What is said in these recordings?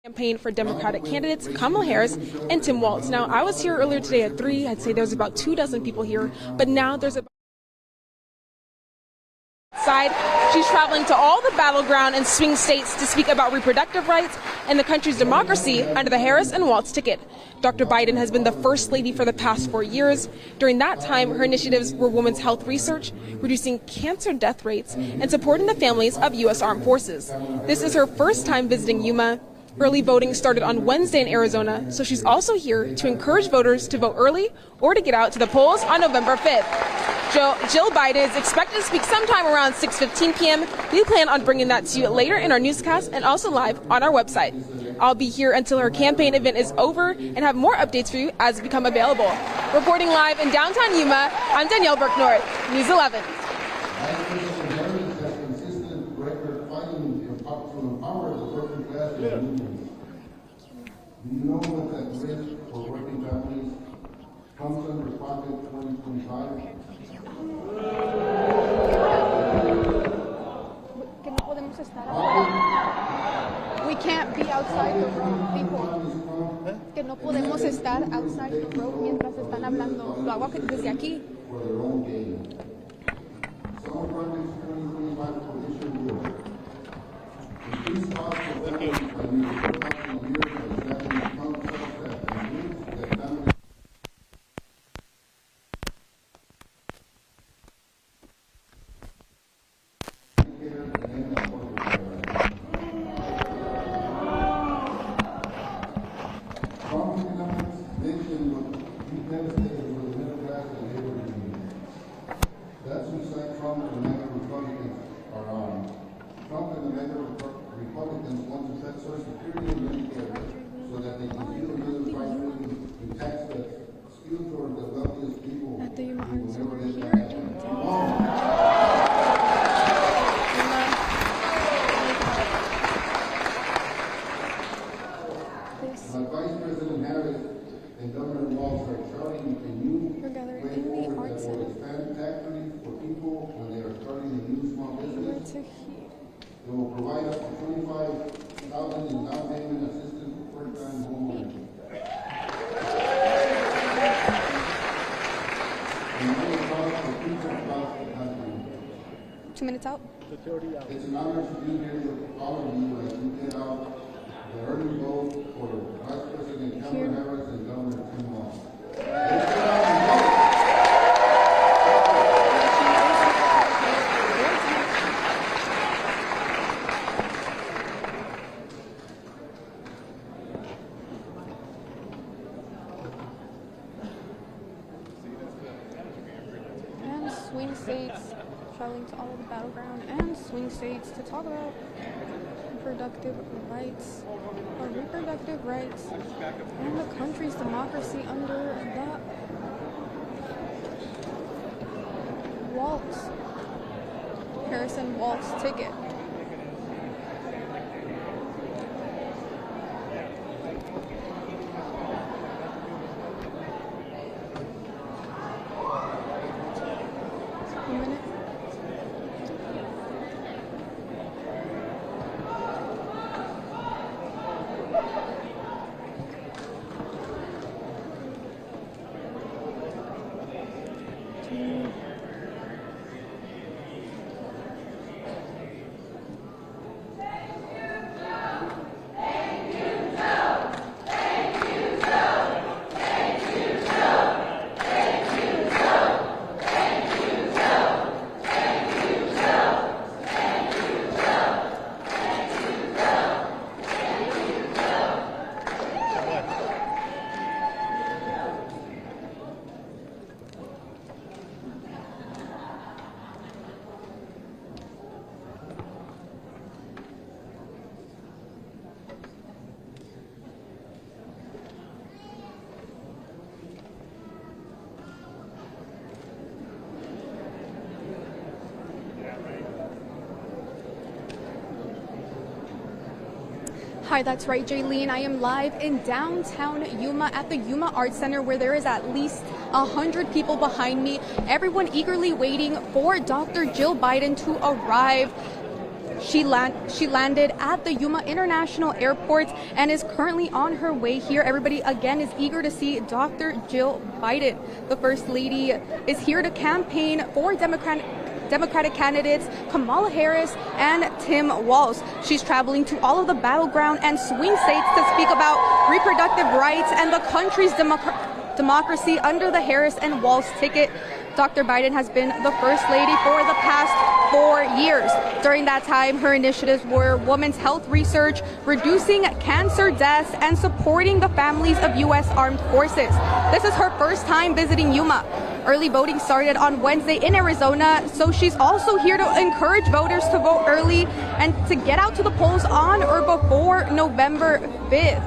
Campaign for Democratic candidates Kamala Harris and Tim Walz. Now, I was here earlier today at 3. I'd say there's about 24 people here, but now there's a side. She's traveling to all the battleground and swing states to speak about reproductive rights and the country's democracy under the Harris and Walz ticket. Dr. Biden has been the first lady for the past 4 years. During that time, her initiatives were women's health research, reducing cancer death rates, and supporting the families of U.S. armed forces. This is her first time visiting Yuma. Early voting started on Wednesday in Arizona, so she's also here to encourage voters to vote early or to get out to the polls on November 5th. Jill Biden is expected to speak sometime around 6:15 p.m. We plan on bringing that to you later in our newscast and also live on our website. I'll be here until her campaign event is over and have more updates for you as they become available. Reporting live in downtown Yuma, I'm Danielle Burke-North, News 11. Do you know what that risk for working families comes under Project 2025? We can't be outside the road, people. Que no podemos estar outside the road mientras están hablando. Lo hago desde aquí. For their own gain. Some projects 2025 coalition will increase costs of families by nearly 4,000 years. That's who side Trump and the mega Republicans are on. Trump and the mega Republicans want to set Social Security and Medicare so that they can steal another $5 billion in tax cuts, steal toward the wealthiest people. At the Yuma who will never let here that in happen. My Vice President Harris and Governor Walz are charting a new way forward that will expand tax relief for people when they are starting a new small business. It will provide up to $25,000 in down payment assistance for first-time homeowners. And another product for people across the country. 2 minutes out. It's an honor to be here with all of you as we get out the early vote for Vice President Kamala Harris and Governor Tim Walz. And swing states, traveling to all of the battleground and swing states to talk about reproductive rights and the country's democracy under the Harris and Walz ticket. Hi, that's right, Jaylene. I am live in downtown Yuma at the Yuma Art Center, where there is at least 100 people behind me, everyone eagerly waiting for Dr. Jill Biden to arrive. She landed at the Yuma International Airport and is currently on her way here. Everybody, again, is eager to see Dr. Jill Biden. The First Lady is here to campaign for Democratic candidates Kamala Harris and Tim Walz. She's traveling to all of the battleground and swing states to speak about reproductive rights and the country's democracy under the Harris and Walz ticket. Dr. Biden has been the First Lady for the past 4 years. During that time, her initiatives were women's health research, reducing cancer deaths, and supporting the families of U.S. armed forces. This is her first time visiting Yuma. Early voting started on Wednesday in Arizona, so she's also here to encourage voters to vote early and to get out to the polls on or before November 5th.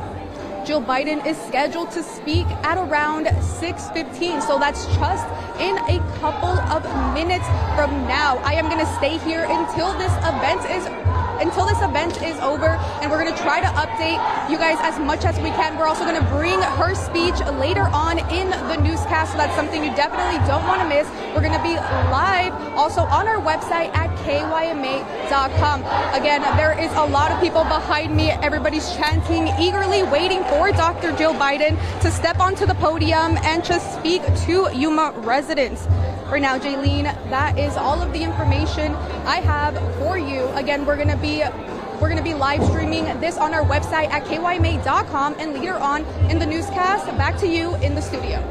Jill Biden is scheduled to speak at around 6:15, so that's just in a couple of minutes from now. I am going to stay here until this event is over, and we're going to try to update you guys as much as we can. We're also going to bring her speech later on in the newscast, so that's something you definitely don't want to miss. We're going to be live also on our website at kyma.com. Again, there is a lot of people behind me. Everybody's chanting eagerly, waiting for Dr. Jill Biden to step onto the podium and to speak to Yuma residents. For now, Jaylene, that is all of the information I have for you. Again, we're gonna be live streaming this on our website at kyma.com, and later on in the newscast, back to you in the studio.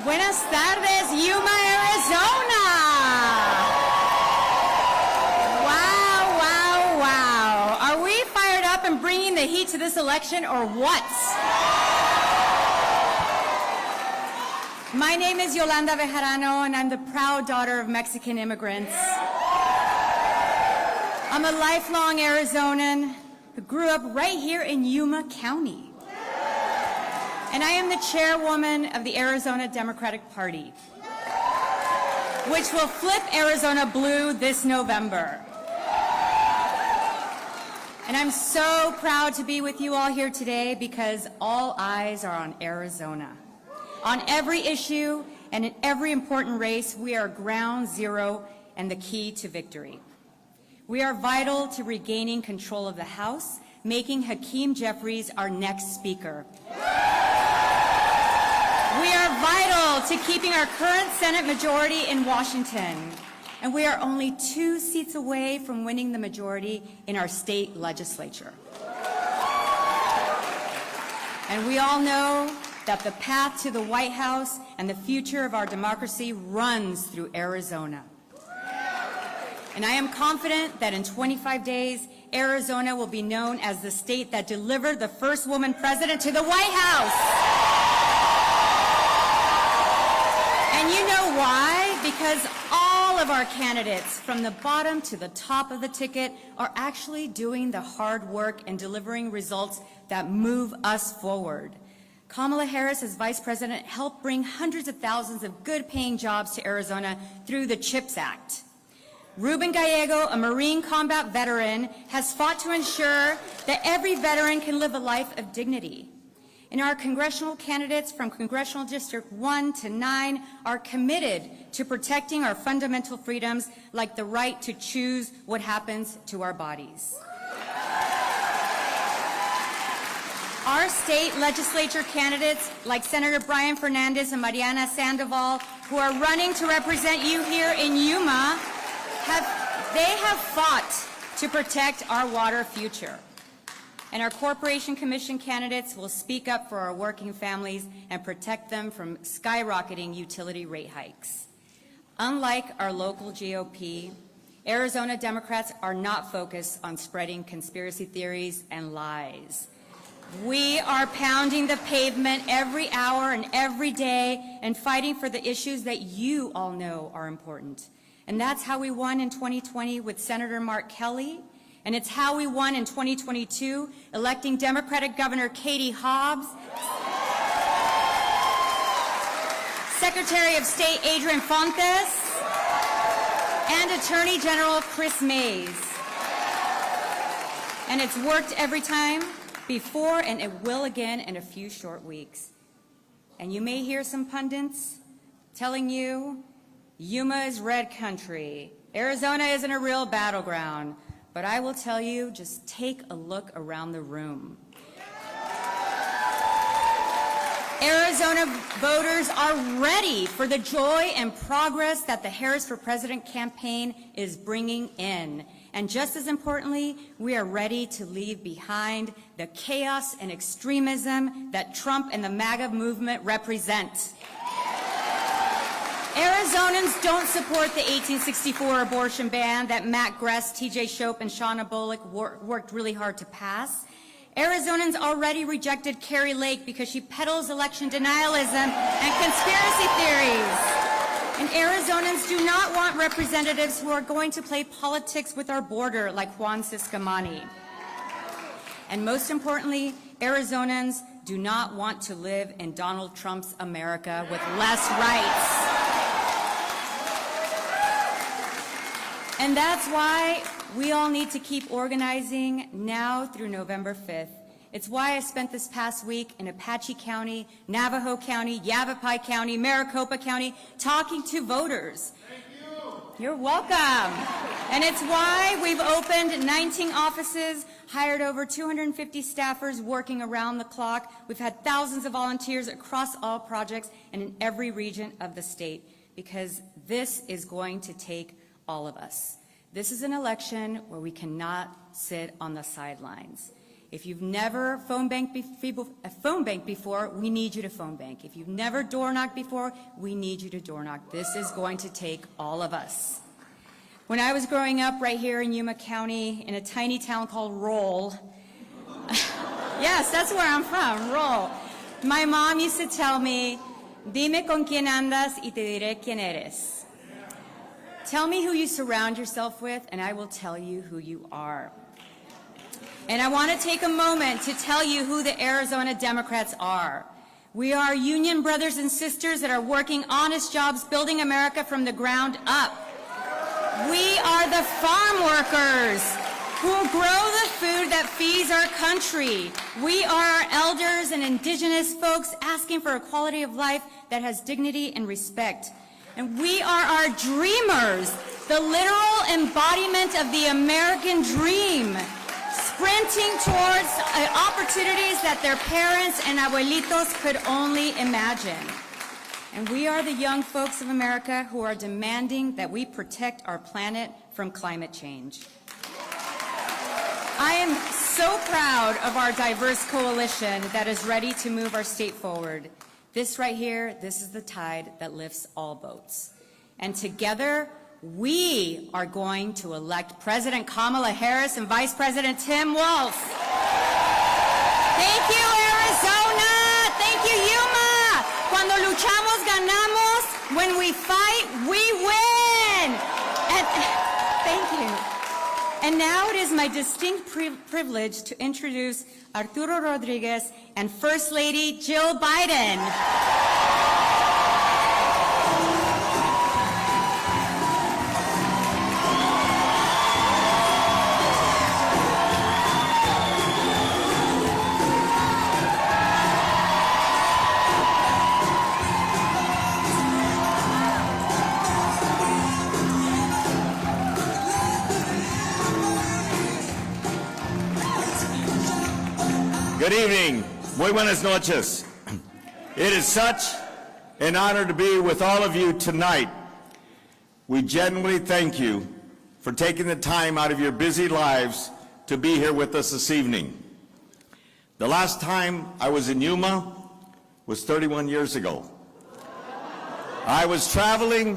Buenas tardes, Yuma, Arizona. Wow, wow, wow. Are we fired up and bringing the heat to this election or what? My name is Yolanda Bejarano, and I'm the proud daughter of Mexican immigrants. I'm a lifelong Arizonan who grew up right here in Yuma County. And I am the chairwoman of the Arizona Democratic Party, which will flip Arizona blue this November. And I'm so proud to be with you all here today because all eyes are on Arizona. On every issue and in every important race, we are ground zero and the key to victory. We are vital to regaining control of the House, making Hakeem Jeffries our next speaker. We are vital to keeping our current Senate majority in Washington, and we are only 2 seats away from winning the majority in our state legislature. And we all know that the path to the White House and the future of our democracy runs through Arizona. And I am confident that in 25 days, Arizona will be known as the state that delivered the first woman president to the White House. And you know why? Because all of our candidates, from the bottom to the top of the ticket, are actually doing the hard work and delivering results that move us forward. Kamala Harris, as Vice President, helped bring hundreds of thousands of good-paying jobs to Arizona through the CHIPS Act. Ruben Gallego, a Marine combat veteran, has fought to ensure that every veteran can live a life of dignity. And our congressional candidates from Congressional District 1 to 9 are committed to protecting our fundamental freedoms like the right to choose what happens to our bodies. Our state legislature candidates like Senator Brian Fernandez and Mariana Sandoval, who are running to represent you here in Yuma, have fought to protect our water future. And our Corporation Commission candidates will speak up for our working families and protect them from skyrocketing utility rate hikes. Unlike our local GOP, Arizona Democrats are not focused on spreading conspiracy theories and lies. We are pounding the pavement every hour and every day and fighting for the issues that you all know are important. And that's how we won in 2020 with Senator Mark Kelly. And it's how we won in 2022, electing Democratic Governor Katie Hobbs, Secretary of State Adrian Fontes, and Attorney General Chris Mays. And it's worked every time before, and it will again in a few short weeks. And you may hear some pundits telling you, Yuma is red country. Arizona isn't a real battleground. But I will tell you, just take a look around the room. Arizona voters are ready for the joy and progress that the Harris for President campaign is bringing in. And just as importantly, we are ready to leave behind the chaos and extremism that Trump and the MAGA movement represent. Arizonans don't support the 1864 abortion ban that Matt Gress, TJ Shope, and Shauna Bullock worked really hard to pass. Arizonans already rejected Carrie Lake because she peddles election denialism and conspiracy theories. And Arizonans do not want representatives who are going to play politics with our border like Juan Ciscomani. And most importantly, Arizonans do not want to live in Donald Trump's America with less rights. And that's why we all need to keep organizing now through November 5th. It's why I spent this past week in Apache County, Navajo County, Yavapai County, Maricopa County, talking to voters. Thank you. You're welcome. And it's why we've opened 19 offices, hired over 250 staffers working around the clock. We've had thousands of volunteers across all projects and in every region of the state, because this is going to take all of us. This is an election where we cannot sit on the sidelines. If you've never phone banked before, we need you to phone bank. If you've never door knocked before, we need you to door knock. This is going to take all of us. When I was growing up right here in Yuma County in a tiny town called Roll, yes, that's where I'm from, Roll. My mom used to tell me, dime con quién andas y te diré quién eres. Tell me who you surround yourself with, and I will tell you who you are. And I want to take a moment to tell you who the Arizona Democrats are. We are union brothers and sisters that are working honest jobs, building America from the ground up. We are the farm workers who grow the food that feeds our country. We are our elders and indigenous folks asking for a quality of life that has dignity and respect. And we are our dreamers, the literal embodiment of the American dream, sprinting towards opportunities that their parents and abuelitos could only imagine. And we are the young folks of America who are demanding that we protect our planet from climate change. I am so proud of our diverse coalition that is ready to move our state forward. This right here, this is the tide that lifts all boats. And together, we are going to elect President Kamala Harris and Vice President Tim Walz. Thank you, Arizona. Thank you, Yuma. Cuando luchamos, ganamos. When we fight, we win. And thank you. And now it is my distinct privilege to introduce Arturo Rodriguez and First Lady Jill Biden. Good evening. Muy buenas noches. It is such an honor to be with all of you tonight. We genuinely thank you for taking the time out of your busy lives to be here with us this evening. The last time I was in Yuma was 31 years ago. I was traveling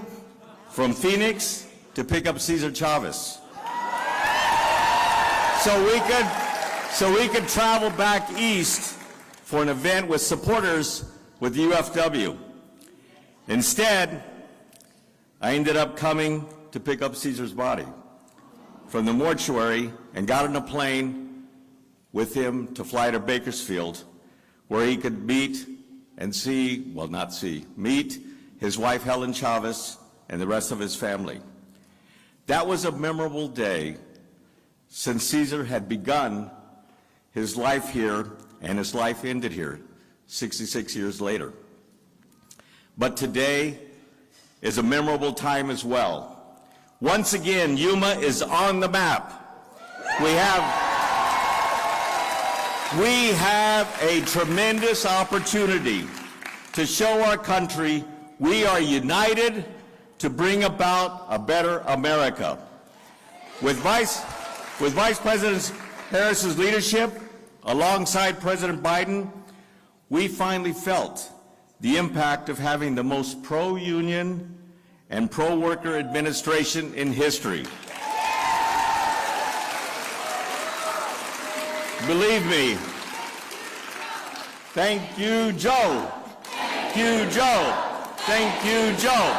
from Phoenix to pick up Cesar Chavez. So we could travel back east for an event with supporters with the UFW. Instead, I ended up coming to pick up Cesar's body from the mortuary and got on a plane with him to fly to Bakersfield, where he could meet his wife Helen Chavez and the rest of his family. That was a memorable day, since Cesar had begun his life here, and his life ended here 66 years later. But today is a memorable time as well. Once again, Yuma is on the map. We have a tremendous opportunity to show our country we are united to bring about a better America. With Vice President Harris's leadership, alongside President Biden, we finally felt the impact of having the most pro-union and pro-worker administration in history. Believe me. Thank you, Joe. Thank you, Joe. Thank you, Joe.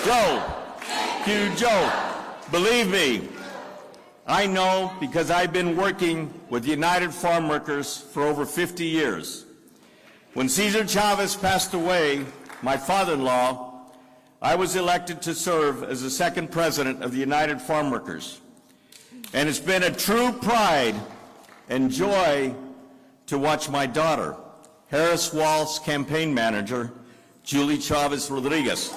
Joe. Thank you, Joe. Believe me, I know because I've been working with United Farm Workers for over 50 years. When Cesar Chavez passed away, my father-in-law, I was elected to serve as the second president of the United Farm Workers. And it's been a true pride and joy to watch my daughter, Harris Walz's campaign manager, Julie Chavez Rodriguez,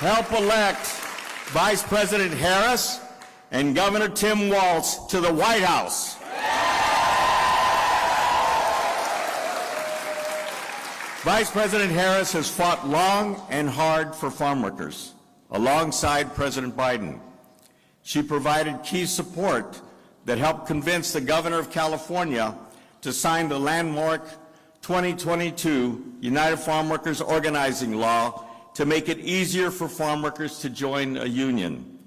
help elect Vice President Harris and Governor Tim Walz to the White House. Vice President Harris has fought long and hard for farm workers, alongside President Biden. She provided key support that helped convince the governor of California to sign the landmark 2022 United Farm Workers Organizing Law to make it easier for farm workers to join a union.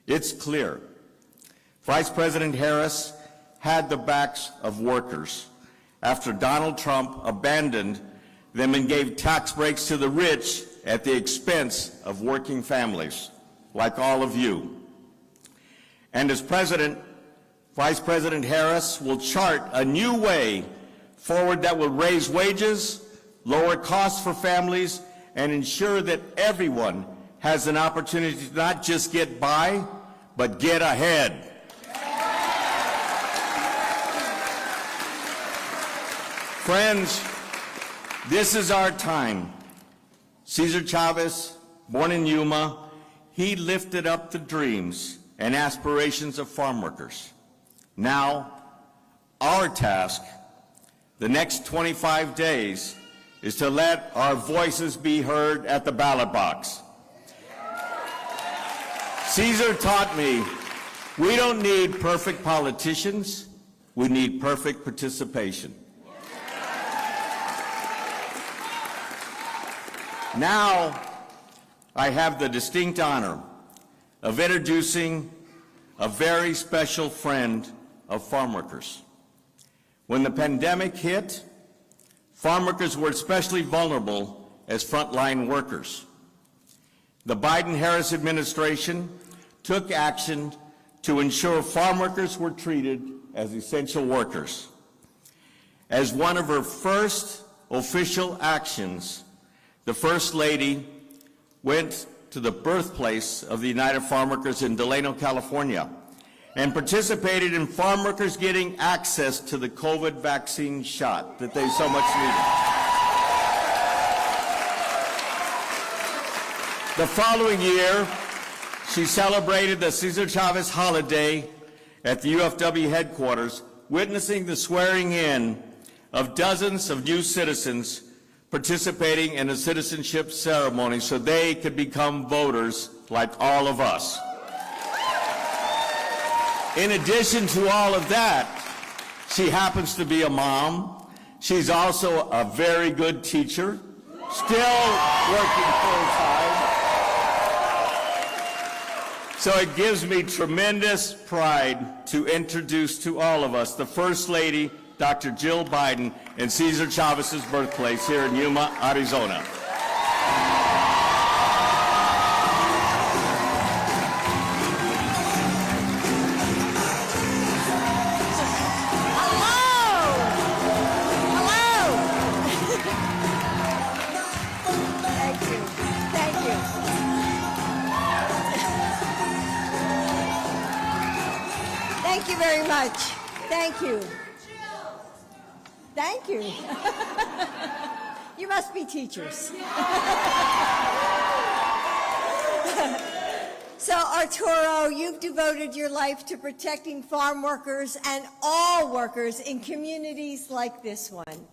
It's clear Vice President Harris had the backs of workers after Donald Trump abandoned them and gave tax breaks to the rich at the expense of working families, like all of you. And as President, Vice President Harris will chart a new way forward that will raise wages, lower costs for families, and ensure that everyone has an opportunity to not just get by, but get ahead. Friends, this is our time. Cesar Chavez, born in Yuma, he lifted up the dreams and aspirations of farm workers. Now, our task, the next 25 days, is to let our voices be heard at the ballot box. Cesar taught me, we don't need perfect politicians, we need perfect participation. Now, I have the distinct honor of introducing a very special friend of farm workers. When the pandemic hit, farm workers were especially vulnerable as frontline workers. The Biden-Harris administration took action to ensure farm workers were treated as essential workers. As one of her first official actions, the First Lady went to the birthplace of the United Farm Workers in Delano, California, and participated in farm workers getting access to the COVID vaccine shot that they so much needed. The following year, she celebrated the Cesar Chavez holiday at the UFW headquarters, witnessing the swearing in of dozens of new citizens participating in a citizenship ceremony so they could become voters like all of us. In addition to all of that, she happens to be a mom. She's also a very good teacher, still working full-time. So it gives me tremendous pride to introduce to all of us the First Lady, Dr. Jill Biden, in Cesar Chavez's birthplace here in Yuma, Arizona. Thank you very much. Thank you. Thank you. You must be teachers. So, Arturo, you've devoted your life to protecting farm workers and all workers in communities like this one.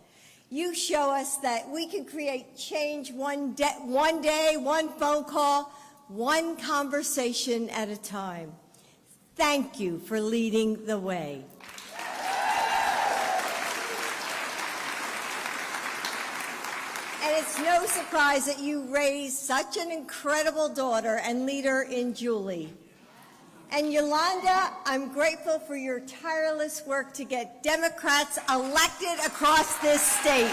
You show us that we can create change one day, one phone call, one conversation at a time. Thank you for leading the way. And it's no surprise that you raised such an incredible daughter and leader in Julie. And Yolanda, I'm grateful for your tireless work to get Democrats elected across this state.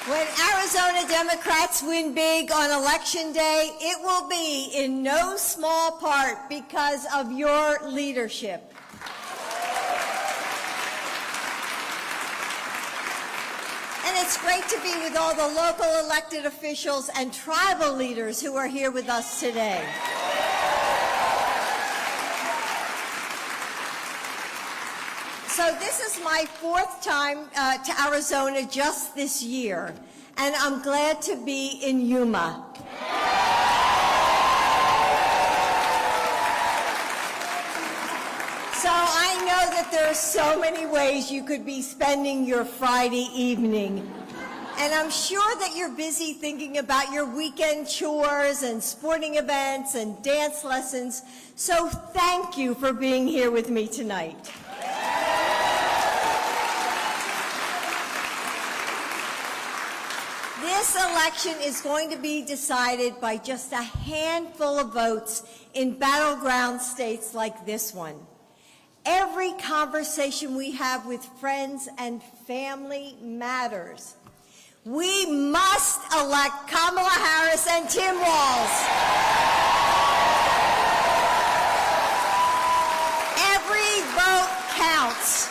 When Arizona Democrats win big on Election Day, it will be in no small part because of your leadership. And it's great to be with all the local elected officials and tribal leaders who are here with us today. So this is my fourth time to Arizona just this year, and I'm glad to be in Yuma. So I know that there are so many ways you could be spending your Friday evening. And I'm sure that you're busy thinking about your weekend chores and sporting events and dance lessons. So thank you for being here with me tonight. This election is going to be decided by just a handful of votes in battleground states like this one. Every conversation we have with friends and family matters. We must elect Kamala Harris and Tim Walz. Every vote counts.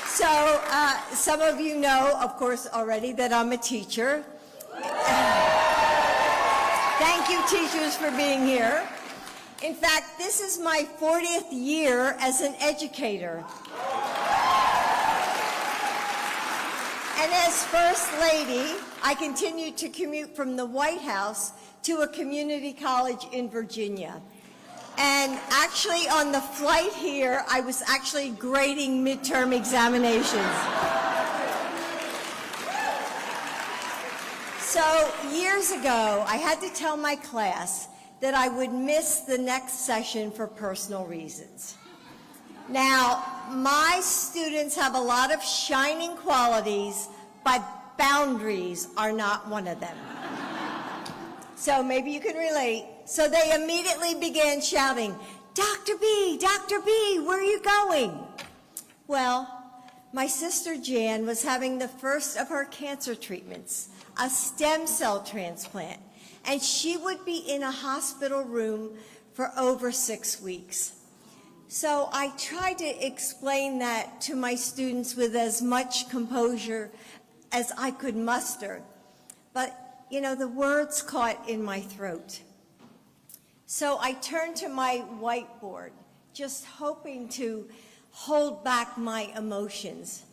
So some of you know, of course, already that I'm a teacher. Thank you, teachers, for being here. In fact, this is my 40th year as an educator. And as First Lady, I continued to commute from the White House to a community college in Virginia. And actually, on the flight here, I was actually grading midterm examinations. So years ago, I had to tell my class that I would miss the next session for personal reasons. Now, my students have a lot of shining qualities, but boundaries are not one of them. So maybe you can relate. So they immediately began shouting, Dr. B, where are you going? Well, my sister Jan was having the first of her cancer treatments, a stem cell transplant, and she would be in a hospital room for over 6 weeks. So I tried to explain that to my students with as much composure as I could muster. But, you know, the words caught in my throat. So I turned to my whiteboard, just hoping to hold back my emotions.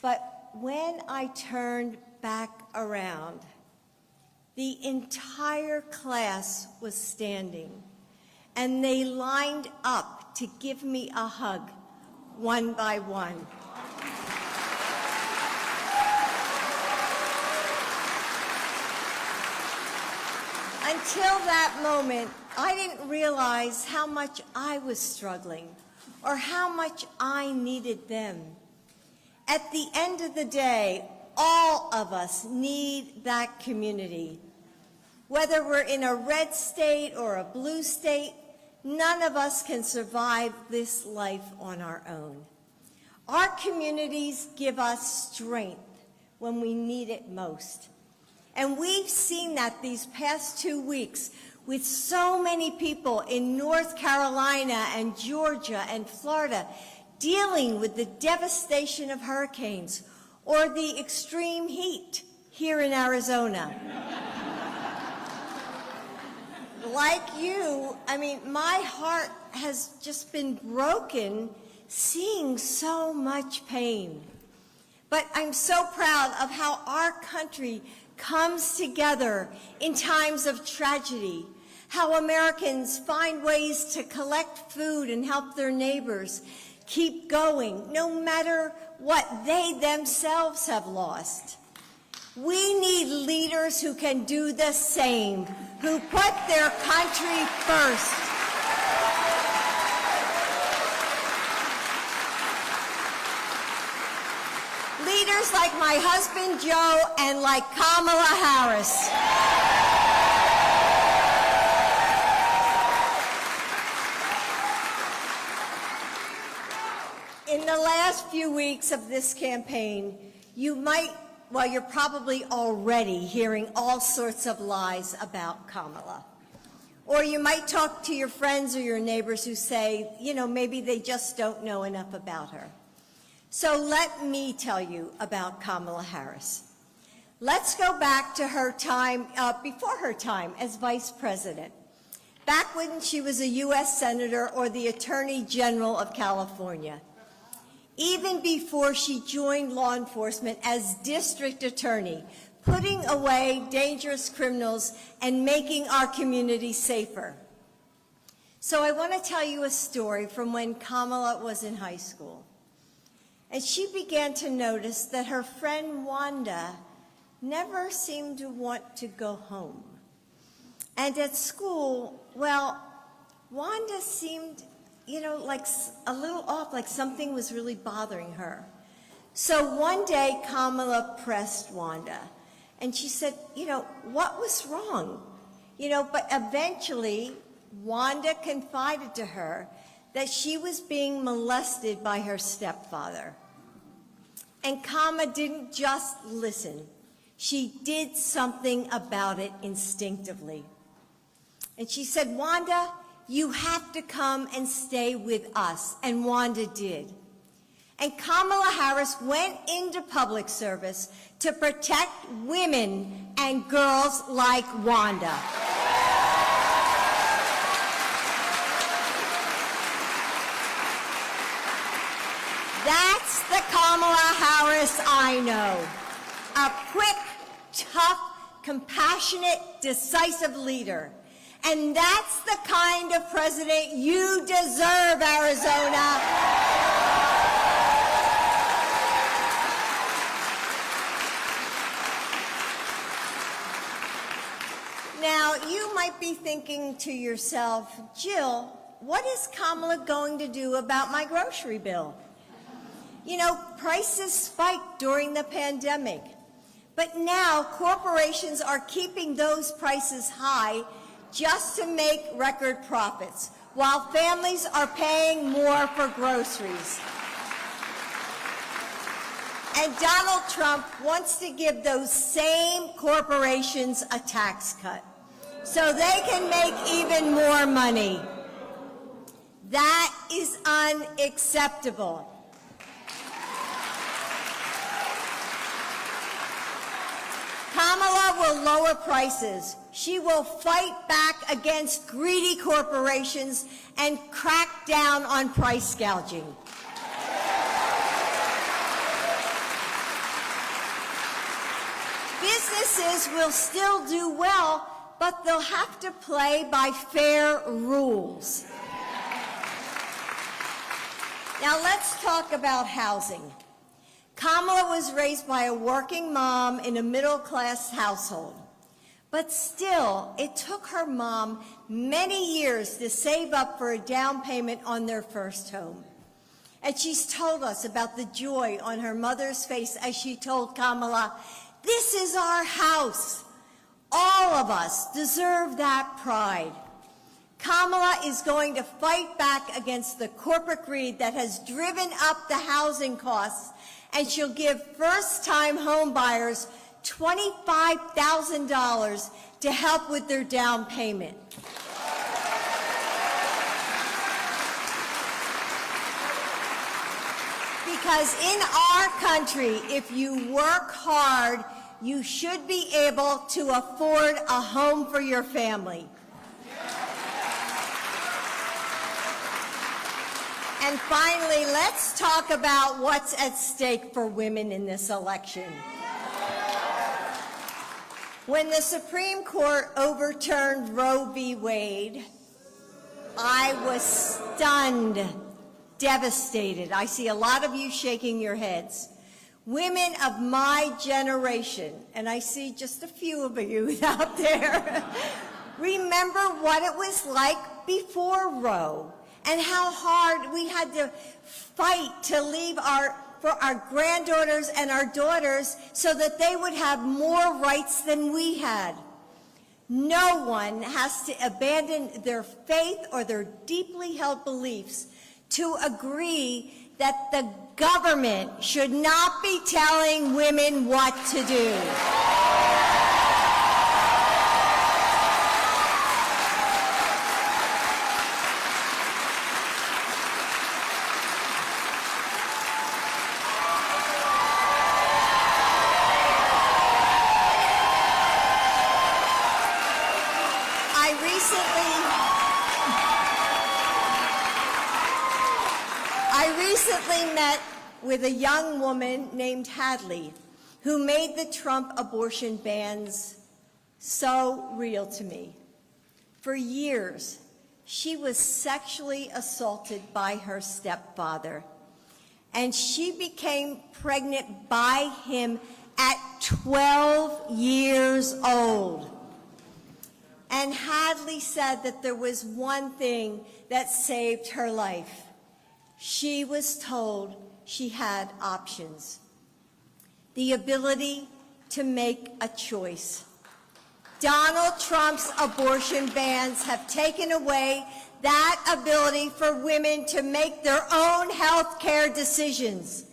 But when I turned back around, the entire class was standing, and they lined up to give me a hug, one by one. Until that moment, I didn't realize how much I was struggling or how much I needed them. At the end of the day, all of us need that community. Whether we're in a red state or a blue state, none of us can survive this life on our own. Our communities give us strength when we need it most. And we've seen that these past 2 weeks with so many people in North Carolina and Georgia and Florida dealing with the devastation of hurricanes or the extreme heat here in Arizona. Like you, I mean, my heart has just been broken seeing so much pain. But I'm so proud of how our country comes together in times of tragedy, how Americans find ways to collect food and help their neighbors keep going, no matter what they themselves have lost. We need leaders who can do the same, who put their country first. Leaders like my husband, Joe, and like Kamala Harris. In the last few weeks of this campaign, you're probably already hearing all sorts of lies about Kamala. Or you might talk to your friends or your neighbors who say, you know, maybe they just don't know enough about her. So let me tell you about Kamala Harris. Let's go back to her time, before her time as Vice President, back when she was a U.S. Senator or the Attorney General of California, even before she joined law enforcement as District Attorney, putting away dangerous criminals and making our community safer. So I want to tell you a story from when Kamala was in high school. And she began to notice that her friend Wanda never seemed to want to go home. And at school, well, Wanda seemed, like a little off, like something was really bothering her. So one day, Kamala pressed Wanda, and she said, what was wrong? But eventually, Wanda confided to her that she was being molested by her stepfather. And Kama didn't just listen. She did something about it instinctively. And she said, Wanda, you have to come and stay with us. And Wanda did. And Kamala Harris went into public service to protect women and girls like Wanda. That's the Kamala Harris I know. A quick, tough, compassionate, decisive leader. And that's the kind of president you deserve, Arizona. Now, you might be thinking to yourself, Jill, what is Kamala going to do about my grocery bill? Prices spiked during the pandemic. But now corporations are keeping those prices high just to make record profits, while families are paying more for groceries. And Donald Trump wants to give those same corporations a tax cut so they can make even more money. That is unacceptable. Kamala will lower prices. She will fight back against greedy corporations and crack down on price gouging. Businesses will still do well, but they'll have to play by fair rules. Now let's talk about housing. Kamala was raised by a working mom in a middle-class household. But still, it took her mom many years to save up for a down payment on their first home. And she's told us about the joy on her mother's face as she told Kamala, "This is our house. All of us deserve that pride." Kamala is going to fight back against the corporate greed that has driven up the housing costs, and she'll give first-time home buyers $25,000 to help with their down payment. Because in our country, if you work hard, you should be able to afford a home for your family. And finally, let's talk about what's at stake for women in this election. When the Supreme Court overturned Roe v. Wade, I was stunned, devastated. I see a lot of you shaking your heads. Women of my generation, and I see just a few of you out there, remember what it was like before Roe and how hard we had to fight to leave for our granddaughters and our daughters so that they would have more rights than we had. No one has to abandon their faith or their deeply held beliefs to agree that the government should not be telling women what to do. I recently met with a young woman named Hadley who made the Trump abortion bans so real to me. For years, she was sexually assaulted by her stepfather. and she became pregnant by him at 12 years old. And Hadley said that there was one thing that saved her life. She was told she had options. The ability to make a choice. Donald Trump's abortion bans have taken away that ability for women to make their own health care decisions.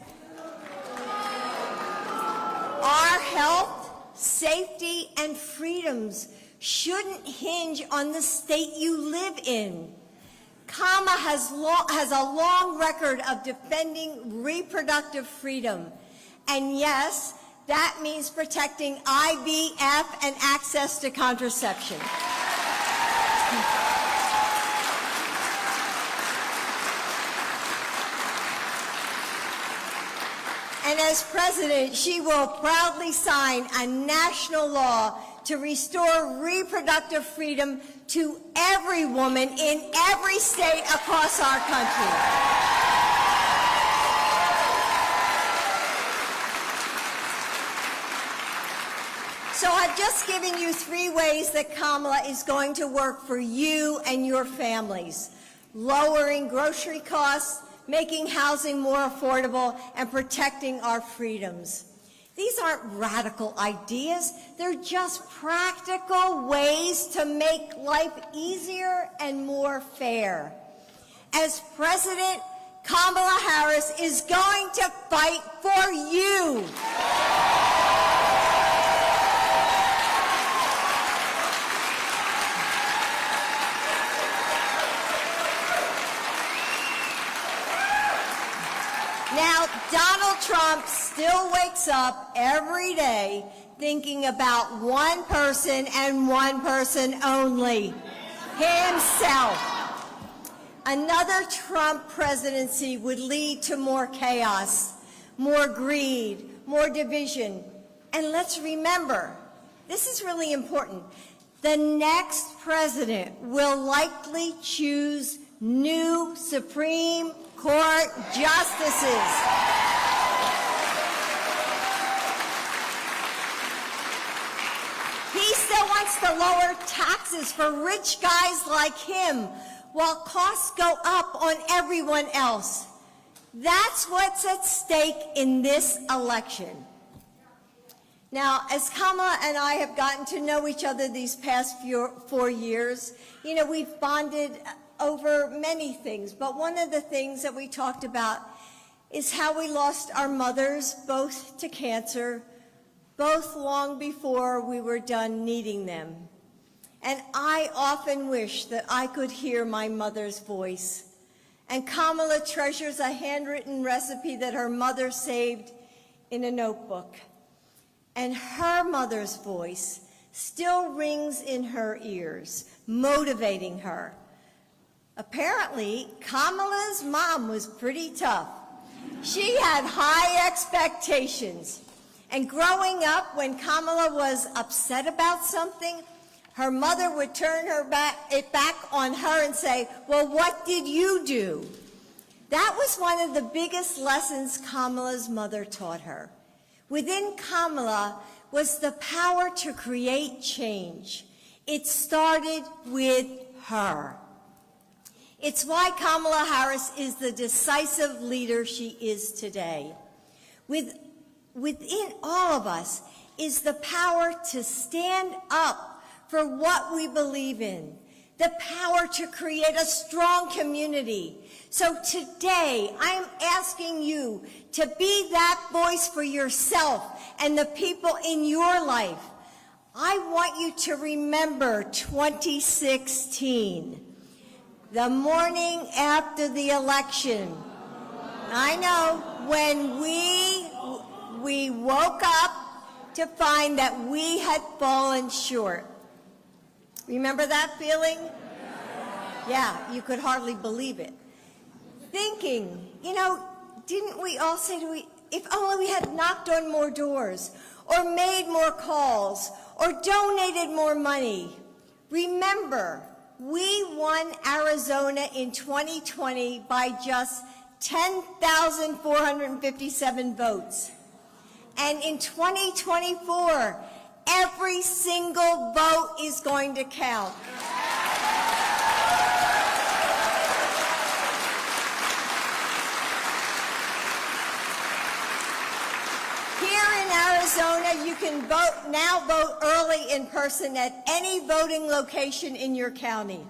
Our health, safety, and freedoms shouldn't hinge on the state you live in. Kamala has a long record of defending reproductive freedom. And yes, that means protecting IVF and access to contraception. And as president, she will proudly sign a national law to restore reproductive freedom to every woman in every state across our country. So I've just given you 3 ways that Kamala is going to work for you and your families: lowering grocery costs, making housing more affordable, and protecting our freedoms. These aren't radical ideas. They're just practical ways to make life easier and more fair. As president, Kamala Harris is going to fight for you. Now, Donald Trump still wakes up every day thinking about one person and one person only: himself. Another Trump presidency would lead to more chaos, more greed, more division. And let's remember, this is really important, the next president will likely choose new Supreme Court justices. He still wants to lower taxes for rich guys like him while costs go up on everyone else. That's what's at stake in this election. Now, as Kamala and I have gotten to know each other these past 4 years, we've bonded over many things, but one of the things that we talked about is how we lost our mothers, both to cancer, both long before we were done needing them. And I often wish that I could hear my mother's voice. And Kamala treasures a handwritten recipe that her mother saved in a notebook. And her mother's voice still rings in her ears, motivating her. Apparently, Kamala's mom was pretty tough. She had high expectations. And growing up, when Kamala was upset about something, her mother would turn it back on her and say, "Well, what did you do?" That was one of the biggest lessons Kamala's mother taught her. Within Kamala was the power to create change. It started with her. It's why Kamala Harris is the decisive leader she is today. Within all of us is the power to stand up for what we believe in, the power to create a strong community. So today, I'm asking you to be that voice for yourself and the people in your life. I want you to remember 2016. The morning after the election, I know, when we woke up to find that we had fallen short. Remember that feeling? Yeah, you could hardly believe it. Thinking, didn't we all say if only we had knocked on more doors, or made more calls, or donated more money. Remember, we won Arizona in 2020 by just 10,457 votes. And in 2024, every single vote is going to count. Here in Arizona, you can now vote early in person at any voting location in your county.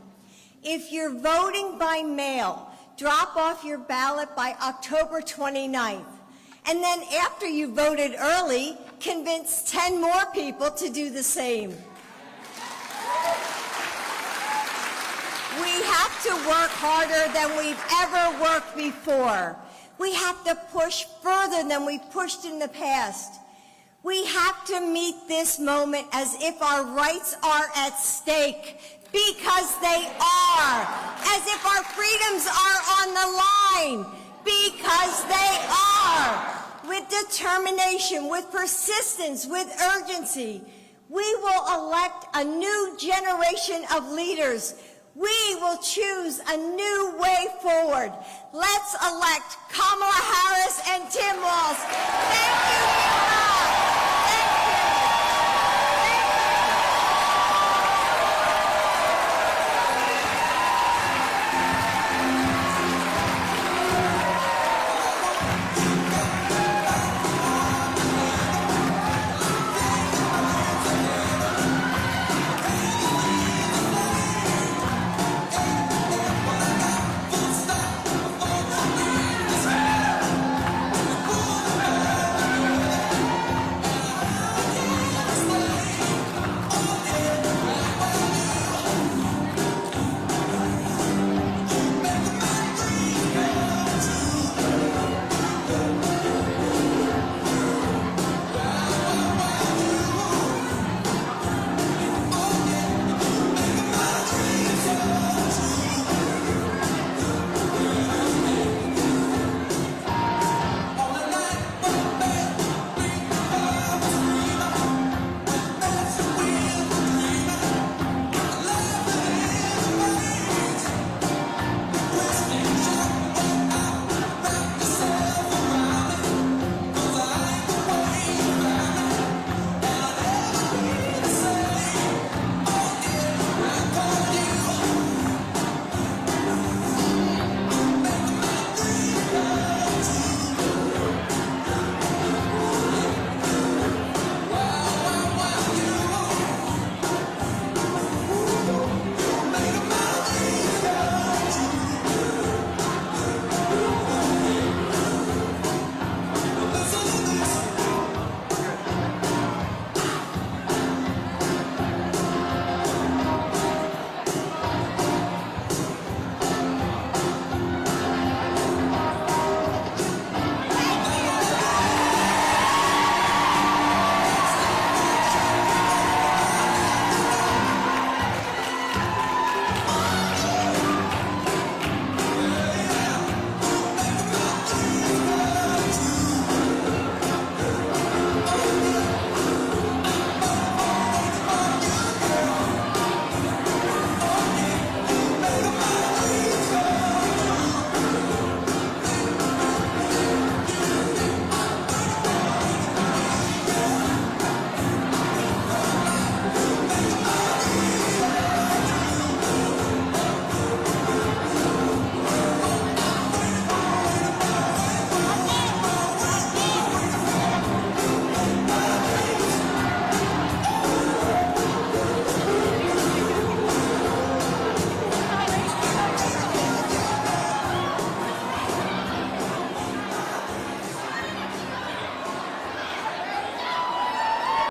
If you're voting by mail, drop off your ballot by October 29th. And then after you voted early, convince 10 more people to do the same. We have to work harder than we've ever worked before. We have to push further than we've pushed in the past. We have to meet this moment as if our rights are at stake, because they are. As if our freedoms are on the line, because they are. With determination, with persistence, with urgency, we will elect a new generation of leaders. We will choose a new way forward. Let's elect Kamala Harris and Tim Walz. Thank you.